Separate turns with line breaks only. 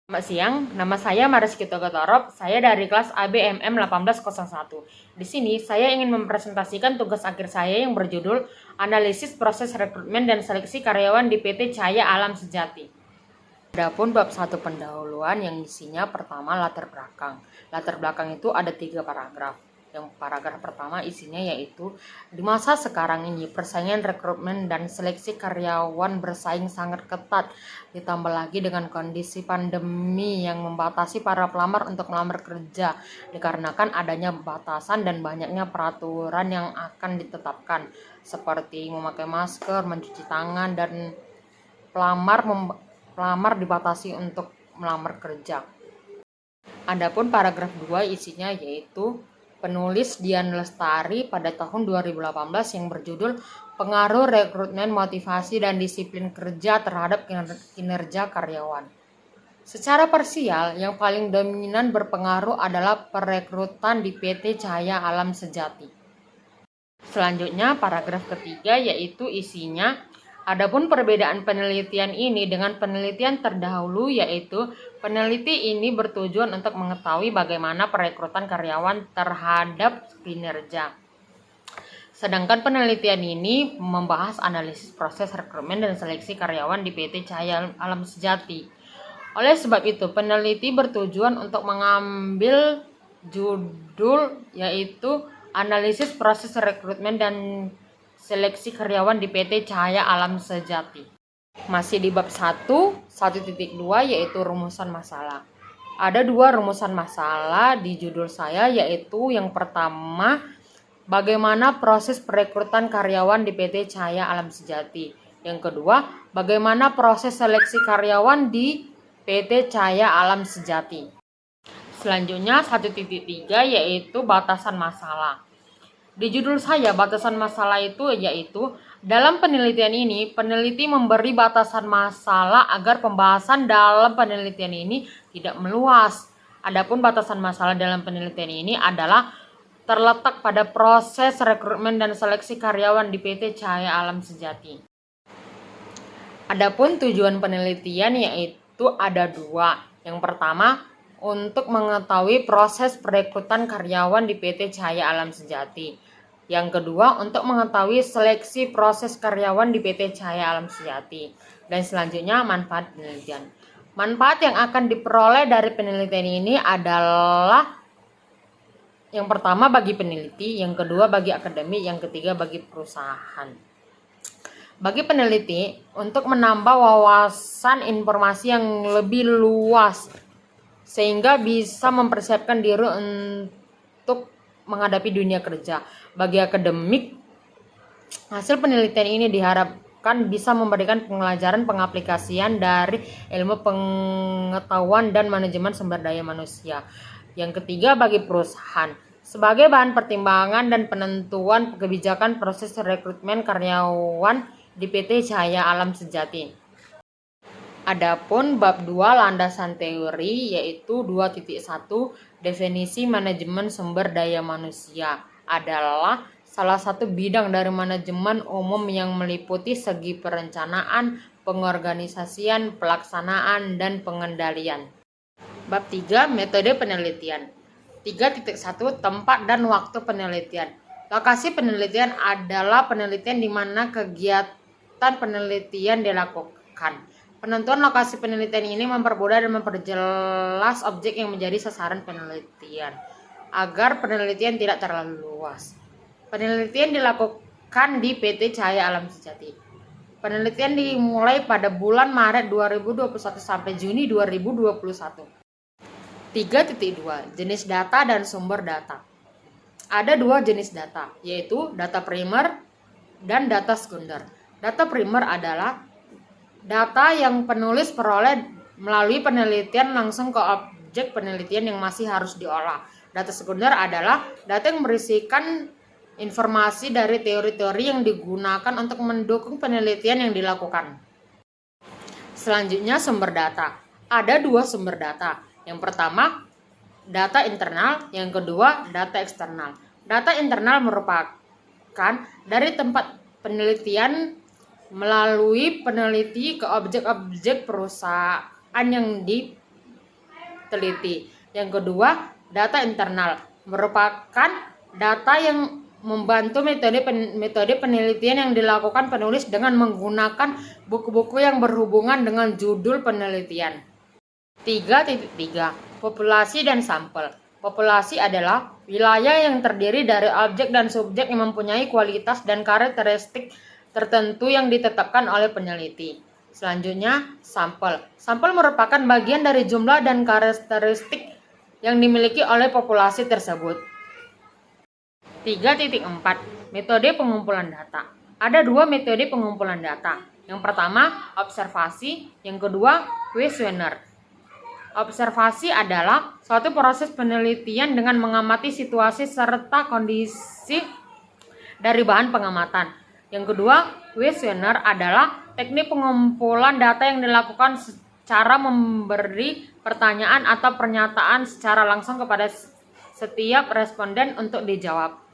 Selamat siang, nama saya Mariski Togotorop. Saya dari kelas ABMM 1801. Di sini saya ingin mempresentasikan tugas akhir saya yang berjudul Analisis Proses Rekrutmen dan Seleksi Karyawan di PT Cahaya Alam Sejati. Adapun bab 1 pendahuluan yang isinya pertama latar belakang. Latar belakang itu ada 3 paragraf. Yang paragraf pertama isinya yaitu di masa sekarang ini persaingan rekrutmen dan seleksi karyawan bersaing sangat ketat, ditambah lagi dengan kondisi pandemi yang membatasi para pelamar untuk melamar kerja dikarenakan adanya batasan dan banyaknya peraturan yang akan ditetapkan seperti memakai masker, mencuci tangan, dan pelamar dibatasi untuk melamar kerja. Adapun paragraf 2 isinya yaitu penulis Dian Lestari pada tahun 2018 yang berjudul Pengaruh Rekrutmen, Motivasi, dan Disiplin Kerja terhadap kinerja karyawan. Secara parsial, yang paling dominan berpengaruh adalah perekrutan di PT Cahaya Alam Sejati. Selanjutnya paragraf ketiga yaitu isinya adapun perbedaan penelitian ini dengan penelitian terdahulu yaitu peneliti ini bertujuan untuk mengetahui bagaimana perekrutan karyawan terhadap kinerja. Sedangkan penelitian ini membahas analisis proses rekrutmen dan seleksi karyawan di PT Cahaya Alam Sejati. Oleh sebab itu, peneliti bertujuan untuk mengambil judul yaitu analisis proses rekrutmen dan seleksi karyawan di PT Cahaya Alam Sejati. Masih di bab 1.2 yaitu rumusan masalah. Ada 2 rumusan masalah di judul saya yaitu yang pertama bagaimana proses perekrutan karyawan di PT Cahaya Alam Sejati. Yang kedua, bagaimana proses seleksi karyawan di PT Cahaya Alam Sejati. Selanjutnya 1.3 yaitu batasan masalah. Di judul saya batasan masalah itu yaitu dalam penelitian ini peneliti memberi batasan masalah agar pembahasan dalam penelitian ini tidak meluas. Adapun batasan masalah dalam penelitian ini adalah terletak pada proses rekrutmen dan seleksi karyawan di PT Cahaya Alam Sejati. Adapun tujuan penelitian yaitu ada 2. Yang pertama, untuk mengetahui proses perekrutan karyawan di PT Cahaya Alam Sejati. Yang kedua, untuk mengetahui seleksi proses karyawan di PT Cahaya Alam Sejati. Dan selanjutnya, manfaat penelitian. Manfaat yang akan diperoleh dari penelitian ini adalah yang pertama bagi peneliti, yang kedua bagi akademik, yang ketiga bagi perusahaan. Bagi peneliti, untuk menambah wawasan informasi yang lebih luas, sehingga bisa mempersiapkan diri untuk menghadapi dunia kerja. Bagi akademik, hasil penelitian ini diharapkan bisa memberikan pelajaran pengaplikasian dari ilmu pengetahuan dan manajemen sumber daya manusia. Yang ketiga bagi perusahaan, sebagai bahan pertimbangan dan penentuan kebijakan proses rekrutmen karyawan di PT Cahaya Alam Sejati. Adapun bab 2 landasan teori yaitu 2.1 definisi manajemen sumber daya manusia adalah salah satu bidang dari manajemen umum yang meliputi segi perencanaan, pengorganisasian, pelaksanaan, dan pengendalian. Bab 3 metode penelitian. 3.1 tempat dan waktu penelitian. Lokasi penelitian adalah penelitian di mana kegiatan penelitian dilakukan. Penentuan lokasi penelitian ini mempermudah dan memperjelas objek yang menjadi sasaran penelitian agar penelitian tidak terlalu luas. Penelitian dilakukan di PT Cahaya Alam Sejati. Penelitian dimulai pada bulan Maret 2021 sampai Juni 2021. 3.2 jenis data dan sumber data. Ada 2 jenis data, yaitu data primer dan data sekunder. Data primer adalah data yang penulis peroleh melalui penelitian langsung ke objek penelitian yang masih harus diolah. Data sekunder adalah data yang berisikan informasi dari teori-teori yang digunakan untuk mendukung penelitian yang dilakukan. Selanjutnya sumber data. Ada 2 sumber data. Yang pertama, data internal, yang kedua, data eksternal. Data internal merupakan dari tempat penelitian melalui peneliti ke objek-objek perusahaan yang teliti. Yang kedua, data internal merupakan data yang membantu metode penelitian yang dilakukan penulis dengan menggunakan buku-buku yang berhubungan dengan judul penelitian. 3.3. Populasi dan sampel. Populasi adalah wilayah yang terdiri dari objek dan subjek yang mempunyai kualitas dan karakteristik tertentu yang ditetapkan oleh peneliti. Selanjutnya, sampel. Sampel merupakan bagian dari jumlah dan karakteristik yang dimiliki oleh populasi tersebut. 3.4. Metode pengumpulan data. Ada dua metode pengumpulan data. Yang pertama, observasi. Yang kedua, questionnaire. Observasi adalah suatu proses penelitian dengan mengamati situasi serta kondisi dari bahan pengamatan. Yang kedua, questionnaire adalah teknik pengumpulan data yang dilakukan secara memberi pertanyaan atau pernyataan secara langsung kepada setiap responden untuk dijawab.